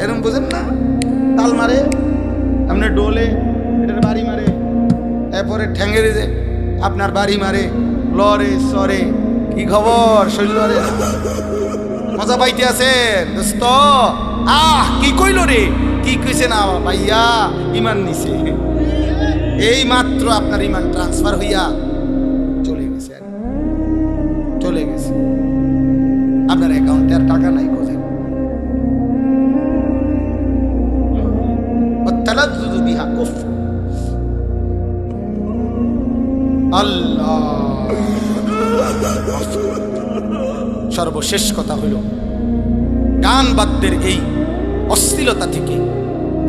এরকম বুঝেন না? তাল মারে, আপনার ডোলে, এটার বাড়ি মারে, এরপরে ঠ্যাঙ্গেরে যে আপনার বাড়ি মারে, লরে সরে। কি খবর শৈলরে? মজা পাইতে আছেন দোস্ত? কি কইল রে? কি কইছে না ভাইয়া? ইমান নিছে। এই মাত্র আপনার ইমান ট্রান্সফার হইয়া চলে গেছে, চলে গেছে। আপনার অ্যাকাউন্টে আর টাকা নাই, কোথায়? আল্লাহ। সর্বশেষ কথা হইল, গান বাদ্যের এই অশ্লীলতা থেকে,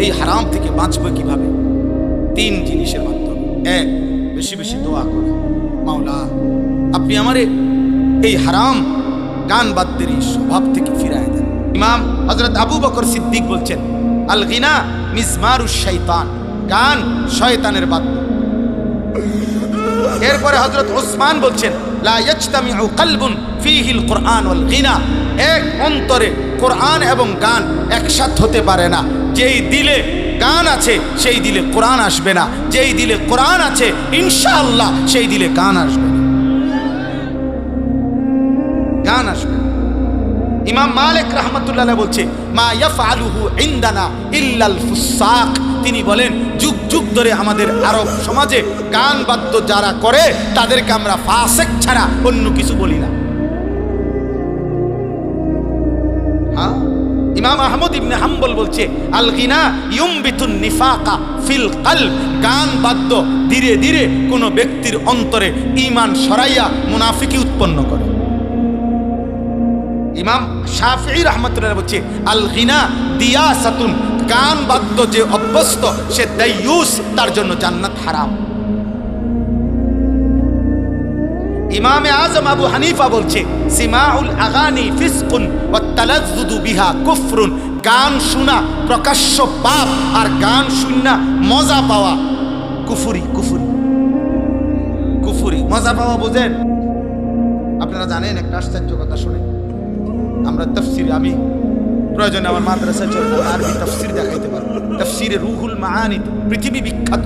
এই হারাম থেকে বাঁচবে কিভাবে? 3 জিনিসের মাধ্যমে। 1, বেশি বেশি দোয়া করে, মাওলা আপনি আমারে এই হারাম গান বাদ্যের এই স্বভাব থেকে ফিরায় দেন। ইমাম হযরত আবু বকর সিদ্দিক বলছেন, আল গিনা মিজমারুশ শাইতান, গান শয়তানের বাদ্য। এরপরে হযরত ওসমান বলছেন, লা ইয়াজতামিউ কলবুন ফীহিল কুরআন ওয়াল গিনা, এক অন্তরে কোরআন এবং গান একসাথে হতে পারে না। যেই দিলে গান আছে সেই দিলে কোরআন আসবে না, যেই দিলে কোরআন আছে ইনশাআল্লাহ সেই দিলে গান আসবে না, গান আসবে। ইমাম মালিক রাহমাতুল্লাহ আলাইহি বলছে, মা ইয়াফআলুহু ইনদানা ইল্লাল ফুসাক, তিনি বলেন যুগ যুগ ধরে আমাদের আরব সমাজে গান বাদ্য যারা করে তাদেরকে আমরা ফাসিক ছাড়া অন্য কিছু বলি না। ইমাম আহমদ ইবনে হাম্বল বলছে, আল গিনা ইউমবিতুন নিফাকা ফিল কলব, গান বাদ্য ধীরে ধীরে কোন ব্যক্তির অন্তরে ঈমান সরাইয়া মুনাফিকি উৎপন্ন করে। ইমাম শাফিঈ রাহমাতুল্লাহ বলছে, আল গিনা দিয়াসাতুন, গান বাদ্য যে অভ্যস্ত সে দাইয়ুস, তার জন্য জান্নাত হারাম। ইমামে আজম আবু হানিফা বলছে, সিমাউল আগানি ফিসকুন ওয়াত তালাজ্জুদু বিহা কুফরুন, গান শোনা প্রকাশ্য পাপ, আর গান শুননা মজা পাওয়া কুফরি। কুফরি কুফরি মজা পাওয়া বোঝেন? আপনারা জানেন একটা আশ্চর্য কথা শুনে, আমরা তাফসিরে, আমি প্রয়োজনে আমার মাদ্রাসায় চলে আরবি তাফসির দেখাইতে পারবো। তাফসিরে রুহুল মাআনি পৃথিবী বিখ্যাত,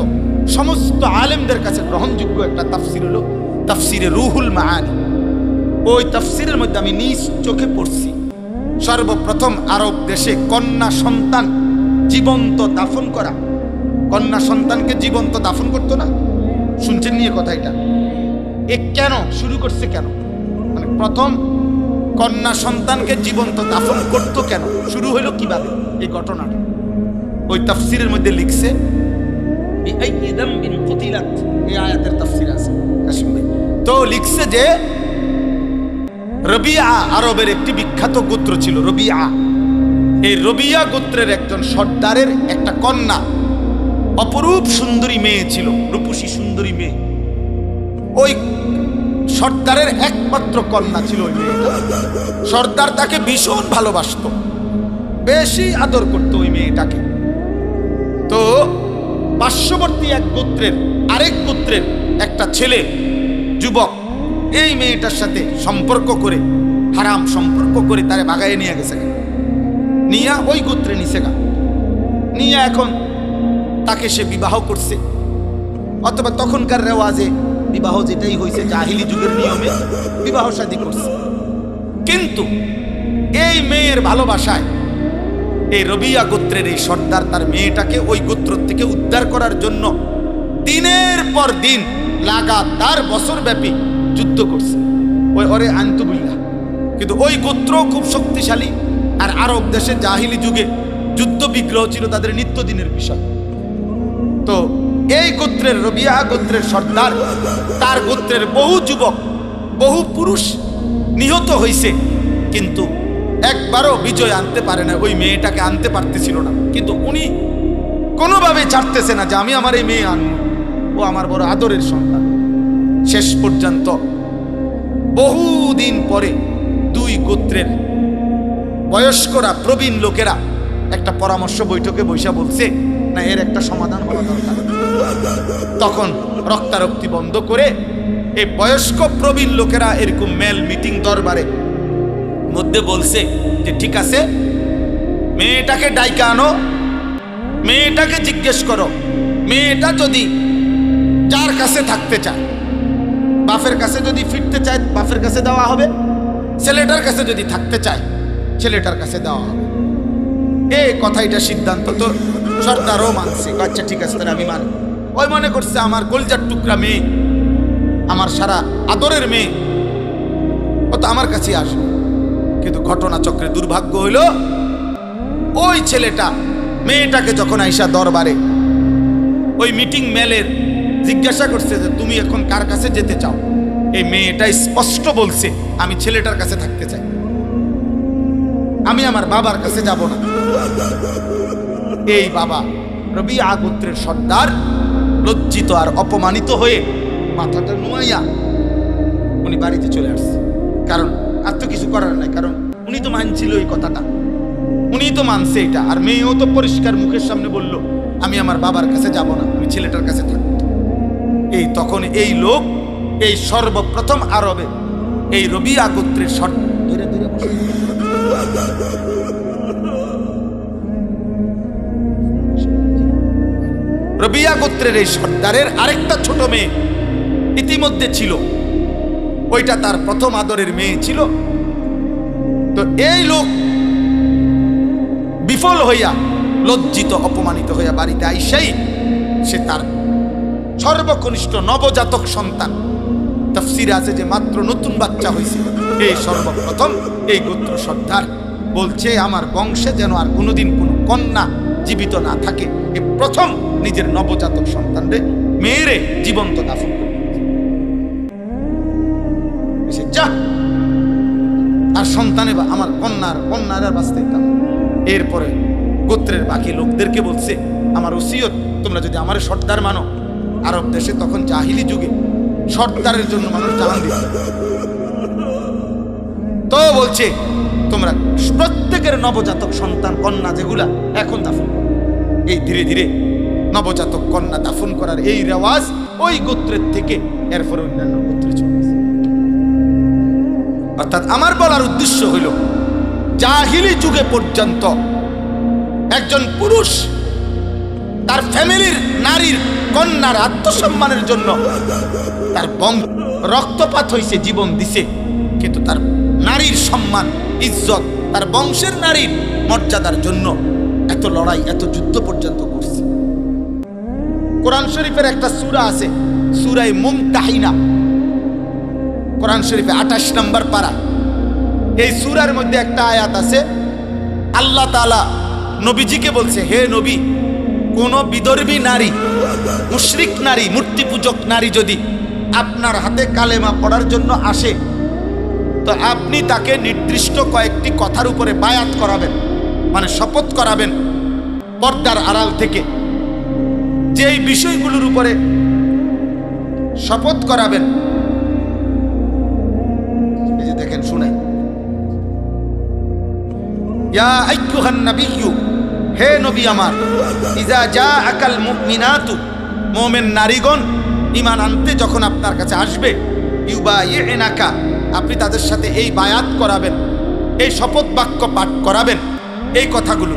সমস্ত আলেমদের কাছে গ্রহণযোগ্য একটা তাফসির হলো তাফসিরে রুহুল মাআনি। ওই তাফসিরের মধ্যে আমি নিজ চোখে পড়ছি, সর্বপ্রথম আরব দেশে কন্যা সন্তান জীবন্ত দাফন করা, কন্যা সন্তানকে জীবন্ত দাফন করতো না, শুনছেন নিয়ে কথা? এটা কেন শুরু করছে? কেন মানে প্রথম কন্যা সন্তানকে জীবন্ত দাফন করতো কেন? শুরু হইল কিভাবে এই ঘটনাটা? ওই তাফসিরের মধ্যে লিখছে, এই আয়াতের তাফসির আছে কাশিম ভাই, তো লিখছে যে রবিয়া আরবের একটি বিখ্যাত গোত্র ছিল রবিয়া। এই রবিয়া গোত্রের একজন সর্দারের একটা কন্যা, অপরূপ সুন্দরী মেয়ে ছিল, রূপসী সুন্দরী মেয়ে। ওই সর্দারের একমাত্র কন্যা ছিল ওই মেয়েটা। সর্দার তাকে ভীষণ ভালোবাসতো, বেশি আদর করতো ওই মেয়েটাকে। তো পার্শ্ববর্তী এক গোত্রের, আরেক গোত্রের একটা ছেলে যুবক এই মেয়েটার সাথে সম্পর্ক করে, হারাম সম্পর্ক করে তারে বাগায়ে নিয়ে গেছে, নিয়ে ওই গোত্রে নিছে গা, নিয়ে এখন তাকে সে বিবাহ করছে। অথবা তখনকার রেওয়াজে বিবাহ যেটাই হয়েছে জাহিলি যুগের নিয়মে বিবাহ শাদী করছে। কিন্তু এই মেয়ের ভালোবাসায় এই রবিয়া গোত্রের এই সর্দার তার মেয়েটাকে ওই গোত্র থেকে উদ্ধার করার জন্য দিনের পর দিন লাগাতার বছরব্যাপী যুদ্ধ করছে। ওই ওরে আনতুবিল্লাহ, কিন্তু ওই গোত্র খুব শক্তিশালী, আর আরব দেশে জাহিলি যুগে যুদ্ধ বিগ্রহ ছিল তাদের নিত্যদিনের বিষয়। তো এই গোত্রের রবিয়া গোত্রের সর্দার, তার গোত্রের বহু যুবক, বহু পুরুষ নিহত হয়েছে, কিন্তু একবারও বিজয় আনতে পারে না, ওই মেয়েটাকে আনতে পারতেছিল না। কিন্তু উনি কোনোভাবে ছাড়তেছে না যে আমি আমার এই মেয়ে আনব, ও আমার বড় আদরের সন্তান। শেষ পর্যন্ত বহুদিন পরে দুই গোত্রের বয়স্করা, প্রবীণ লোকেরা একটা পরামর্শ বৈঠকে বৈশা বলছে, না এর একটা সমাধান হওয়া দরকার। তখন রক্তারক্তি বন্ধ করে এই বয়স্ক প্রবীণ লোকেরা এরকম মেল মিটিং দরবারে মধ্যে বলছে যে ঠিক আছে, মেয়েটাকে ডাইকা আনো, মেয়েটাকে জিজ্ঞেস করো, মেয়েটা যদি যার কাছে থাকতে চায়, বাপের কাছে যদি ফিরতে চায় বাপের কাছে দেওয়া হবে, ছেলেটার কাছে যদি থাকতে চায় ছেলেটার কাছে দেওয়া হবে। এই কথাটা সিদ্ধান্ত তো সর্দারও মানছে। আচ্ছা ঠিক আছে, তাহলে আমি মানি। ওই মনে করছে আমার কলজার টুকরা মেয়ে, আমার সারা আদরের মেয়ে, ও তো আমার কাছে আসবে। কিন্তু ঘটনা চক্রে দুর্ভাগ্য হইল, ওই ছেলেটা মেয়েটাকে যখন আইসা দরবারে ওই মিটিং মেলের জিজ্ঞাসা করছে যে তুমি এখন কার কাছে যেতে চাও, এই মেয়েটা স্পষ্ট বলছে আমি ছেলেটার কাছে থাকতে চাই, আমি আমার বাবার কাছে যাব না। এই বাবা রবিয়া গোত্রের সর্দার লজ্জিত আর অপমানিত হয়ে মাথাটা নুয়াইয়া উনি বাড়িতে চলে আসছে। কারণ আর তো কিছু করার নাই, কারণ উনি তো মানছিল এই কথাটা, উনি তো মানছে এটা। আর মেয়েও তো পরিষ্কার মুখের সামনে বলল আমি আমার বাবার কাছে যাব না, আমি ছেলেটার কাছে থাকব। এই তখন এই লোক, এই সর্বপ্রথম আরবে এই রবিয়া গোত্রের ধরে ধরে রবিয়া গোত্রের এই সর্দারের আরেকটা ছোট মেয়ে ইতিমধ্যে ছিল, ওইটা তার প্রথম আদরের মেয়ে ছিল। তো এই লোক বিফল হইয়া, লজ্জিত অপমানিত হইয়া বাড়িতে আইসাই সে তার সর্বকনিষ্ঠ নবজাতক সন্তান, তাফসীরে আছে যে মাত্র নতুন বাচ্চা হয়েছে, এই সর্বপ্রথম এই গোত্র সর্দার বলছে আমার বংশে যেন আর কোনোদিন কোনো কন্যা জীবিত না থাকে, এই প্রথম নিজের নবজাতক সন্তানরে মেয়েরে জীবন্ত দাফন করছে। যা আর সন্তানে বা আমার কন্যার বাঁচতে দিতাম। এরপরে গোত্রের বাকি লোকদেরকে বলছে আমার ওসিয়ত, তোমরা যদি আমার সর্দার মানো, আরব দেশে তখন জাহিলি যুগে সর্দারের জন্য মানুষ জাহান দিত, তো বলছে তোমরা প্রত্যেকের নবজাতক সন্তান কন্যা যেগুলা এখন দাফন। এই ধীরে ধীরে নবজাতক কন্যা দাফন করার এই রেওয়াজ ওই গোত্রের থেকে এরপরে অন্যান্য গোত্রে চলে গেছে। অর্থাৎ আমার বলার উদ্দেশ্য হইল, জাহিলি যুগে পর্যন্ত একজন পুরুষ তার ফ্যামিলির নারীর কন্যার আত্মসম্মানের জন্য তার রক্তপাত হয়েছে, জীবন দিছে, কিন্তু তার নারীর সম্মান ইজ্জত, তার বংশের নারীর মর্যাদার জন্য এত লড়াই, এত যুদ্ধ পর্যন্ত করছে। কোরআন শরীফের একটা সূরা আছে, সূরা মুমতাহিনা, কোরআন শরীফে 28 নম্বর পারা। এই সূরার মধ্যে একটা আয়াত আছে, আল্লাহ তাআলা নবীজিকে বলছে, হে নবী, কোন বিদর্ভী নারী, মুশরিক নারী, মূর্তি পূজক নারী যদি আপনার হাতে কালেমা পড়ার জন্য আসে, তো আপনি তাকে নির্দিষ্ট কয়েকটি কথার উপরে বায়াত করাবেন, মানে শপথ করাবেন পর্দার আড়াল থেকে। যেই বিষয়গুলোর উপরে শপথ করাবেন, এই যে দেখেন, শুনেন, ইয়া আইয়ুহান নাবিয়্যু, হে নবী আমার, ইজা জাআকাল মুমিনাতু, মুমিন নারীগণ ঈমান আনতে যখন আপনার কাছে আসবে, ইউবাইয়িনাকা, আপনি তাদের সাথে এই বায়াত করাবেন, এই শপথ বাক্য পাঠ করাবেন এই কথাগুলো।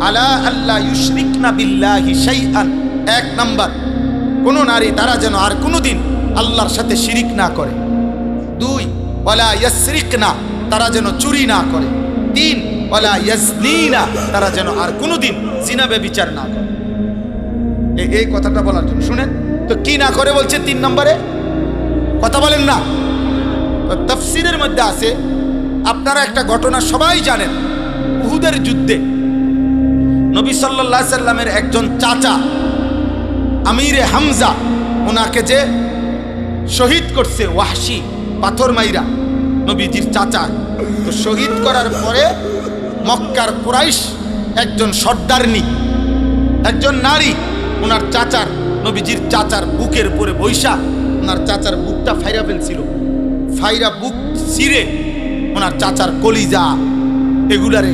আলা আল্লাহ ইউশরিকনা বিল্লাহি শাইআন, 1 নাম্বার, কোন নারী তারা যেন আর কোনোদিন আল্লাহর সাথে শিরিক না করে। 2, ওয়ালা ইয়াসরিকনা, তারা যেন চুরি না করে। 3, ওয়ালা ইয়াজনিনা, তারা যেন আর কোনোদিন জিনা ব্যভিচার না করে। এই কথাটা বলার জন্য শুনেন তো, কি না করে বলছে 3 নম্বরে, কথা বলেন না। তাফসীরের মধ্যে আছে, আপনারা একটা ঘটনা সবাই জানেন, উহুদের যুদ্ধে নবী সাল্লাল্লাহু আলাইহি সাল্লামের একজন চাচা আমিরে হামজা, ওনাকে যে শহীদ করছে ওয়াহশী পাথর মাইরা, নবীজির চাচা। তো শহীদ করার পরে মক্কার কুরাইশ একজন সর্দারনি, একজন নারী, ওনার চাচার, নবীজির চাচার বুকের উপরে বৈশা ওনার চাচার বুকটা ফাইরা ফেলছিল। ফাইরা বুক ছিঁড়ে ওনার চাচার কলিজা এগুলারে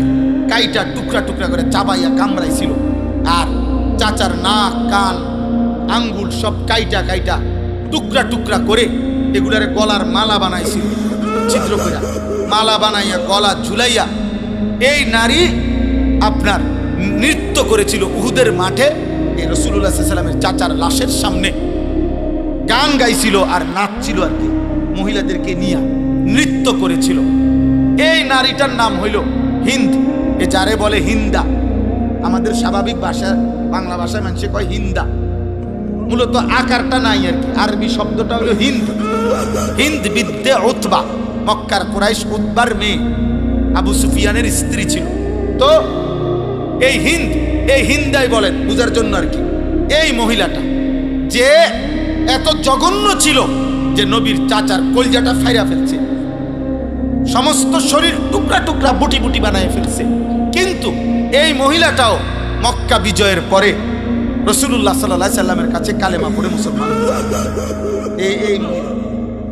কাইটা টুকরা টুকরা করে চাবাইয়া কামড়াইছিল। আর চাচার নাক, কান, আঙ্গুল সব কাইটা কাইটা টুকরা টুকরা করে এগুলারে গলার মালা বানাইছিল। ছিদ্র করে মালা বানাইয়া গলা ঝুলাইয়া এই নারী আপনার নৃত্য করেছিল উহুদের মাঠে। এই রাসূলুল্লাহ সাল্লাল্লাহু আলাইহি ওয়াসাল্লামের চাচার লাশের সামনে গান গাইছিল আর নাচছিল আর কি, মহিলাদেরকে নিয়ে নৃত্য করেছিল। এই নারীটার নাম হইল হিন্দ। এ যারে বলে হিন্দা, আমাদের স্বাভাবিক ভাষা বাংলা ভাষায় মানুষে কয় হিন্দা, মূলত আকারটা নাই আর কি। আরবি শব্দটা হলো হিন্দ। হিন্দ বিদ্যে উতবা, মক্কার কুরাইশ উতবার মেয়ে, আবু সুফিয়ানের স্ত্রী ছিল। তো এই হিন্দাই বলেন বুঝার জন্য আর কি। এই মহিলাটা যে এত জঘন্য ছিল যে নবীর চাচার কলজাটা ফাইরা ফেলছে, সমস্ত শরীর টুকরা টুকরা বুটি বুটি বানায় ফেলছে। কিন্তু এই মহিলাটাও মক্কা বিজয়ের পরে রাসূলুল্লাহ সাল্লাল্লাহু আলাইহি সাল্লামের কাছে কালেমা পড়ে মুসলমান। এই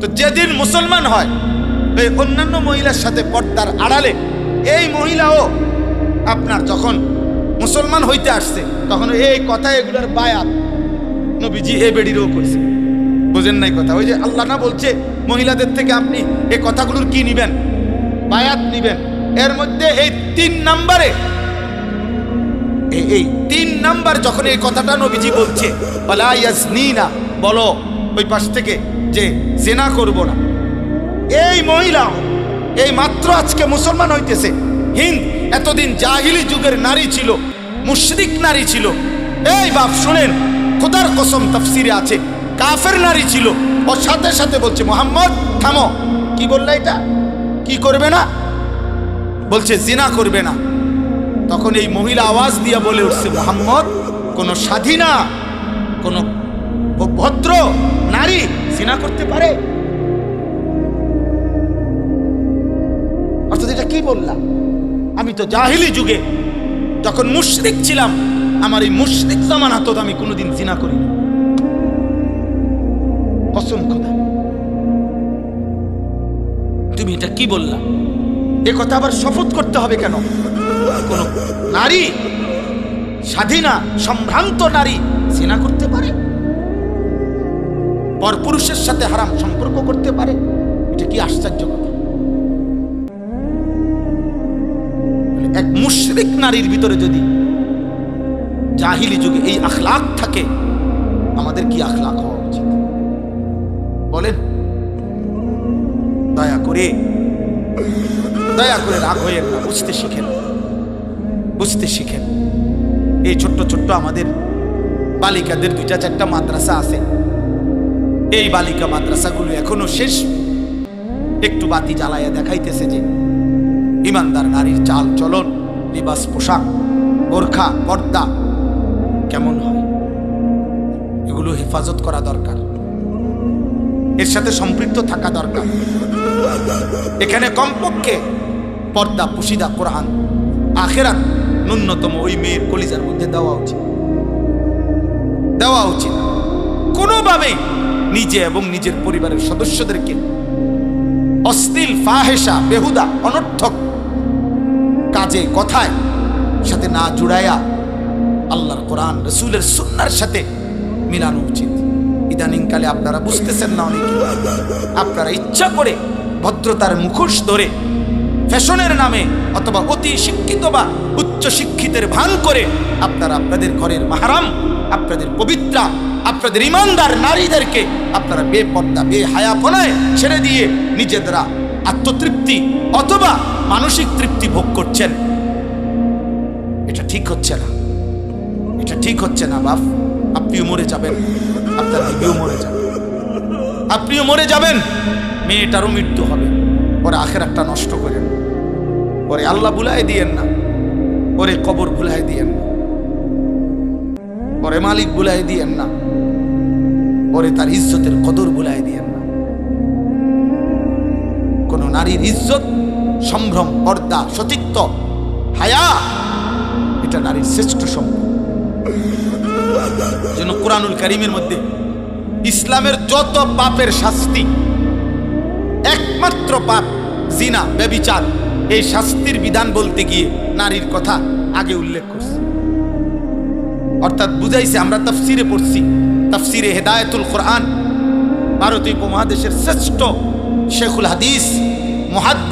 তো যেদিন মুসলমান হয়, এই অন্যান্য মহিলার সাথে পর্দার আড়ালে এই মহিলাও আপনার যখন মুসলমান হইতে আসছে, তখন এই কথা এগুলোর বায়াত নবীজি এ বেড়িরও করছে। বুঝেন নাই কথা? ওই যে আল্লাহ না বলছে মহিলাদের থেকে আপনি এই কথাগুলোর কি নিবেন? বায়াত নিবেন। এর মধ্যে এই 3 নম্বরে, এই 3 নাম্বার যখন এই কথাটা নবীজি বলছে, ওয়ালা ইয়াজনিনা, বলো ওই পাশ থেকে যে জিনা করব না, এই মহিলা এই মাত্র আজকে মুসলমান হইতেছে। হিন্দ এতদিন জাহিলি যুগের নারী ছিল, মুশরিক নারী ছিল। এই বাপ শুনেন, খোদার কসম তাফসিরে আছে কাফের নারী ছিল। ওর সাথে সাথে বলছে মুহাম্মদ থামো। কি বললে? এটা কি করবে না? বলছে জিনা করবে না। তখন এই মহিলা আওয়াজ দিয়া বলে উঠছে, মুহাম্মদ কোন স্বাধীনা, কোন ভদ্র নারী জিনা করতে পারে? অর্থাৎ এটা কি বললাম? আমি তো জাহিলি যুগে যখন মুশরিক ছিলাম, আমার এই মুশরিক জামানা তো আমি কোনোদিন জিনা করিনি। কসম খোদা, তুমি এটা কি বললা? এ কথা আবার শপথ করতে হবে কেন? কোন নারী, স্বাধীনা সম্ভ্রান্ত নারী জিনা করতে পারে? পরপুরুষের সাথে হারাম সম্পর্ক করতে পারে? এটা কি আশ্চর্য কথা! এক মুশরিক নারীর ভিতরে যদি জাহিলি যুগে এই আখলাক থাকে, আমাদের কি আখলাক হওয়া উচিত বলেন? দয়া করে রাগ হইয়েন না, বুঝতে শিখেন, বুঝতে শিখেন। এই ছোট্ট ছোট্ট আমাদের বালিকাদের 2-4টা মাদ্রাসা আছে। এই বালিকা মাদ্রাসাগুলো এখনো শেষ, একটু বাতি জ্বালাইয়া দেখাইতেছে যে ইমানদার নারীর চাল চলন, লিবাস, পোশাক, বোরখা, পর্দা কেমন হয়। এগুলো হেফাজত করা দরকার, এর সাথে সম্পৃক্ত থাকা দরকার। এখানে কমপক্ষে পর্দা, পুশিদা, কোরআন, আখিরাত ন্যূনতম ওই মেয়ের কলিজার মধ্যে দেওয়া উচিত। কোনোভাবে নিজে এবং নিজের পরিবারের সদস্যদেরকে অশ্লীল, ফাহেশা, বেহুদা, অনর্থক কাজে, কথায় সাথে না জুড়াইয়া আল্লাহর কোরআন, রাসূলের সুন্নাহর সাথে মিলানো উচিত। ইদানিং কালে আপনারা বুঝতেছেন না, অনেকে আপনারা ইচ্ছা করে ভদ্রতার মুখোশ ধরে ফ্যাশনের নামে অথবা অতি শিক্ষিত বা উচ্চ শিক্ষিতের ভান করে আপনারা আপনাদের ঘরের মাহরাম, আপনাদের পবিত্রা, আপনাদের ইমানদার নারীদেরকে আপনারা বেপর্দা, বেহায়াপনায় ছেড়ে দিয়ে নিজেরা আত্মতৃপ্তি অথবা মানসিক তৃপ্তি ভোগ করছেন। এটা ঠিক হচ্ছে না, এটা ঠিক হচ্ছে না বাপ। আপনিও মরে যাবেন, আপনার বিবিও মরে যাবে, আপনিও মরে যাবেন, মেয়েটারও মৃত্যু হবে। পরে আখিরাতটা নষ্ট করেন, পরে আল্লাহ ভুলাই দিয়েন না, পরে কবর ভুলাই দিয়েন না, পরে মালিক ভুলাই দিয়েন না, পরে তার ইজ্জতের কদর ভুলাই দিয়েন না। কোন নারীর ইজ্জত, সম্ভ্রম, পর্দা, সতীত্ব, হায়া, এটা নারীর শ্রেষ্ঠ সম্পদ। যেন কোরআনুল কারীমের মধ্যে ইসলামের যত পাপের শাস্তি, একমাত্র পাপ জিনা, ব্যভিচার, এই শাস্তির বিধান বলতে গিয়ে নারীর কথা আগে উল্লেখ করছে। অর্থাৎ বুঝাইছে, আমরা তাফসিরে পড়ছি, তাফসিরে হেদায়েতুল কোরআন, ভারতীয় উপমহাদেশের শ্রেষ্ঠ শেখুল হাদিস মুহাদ্দিস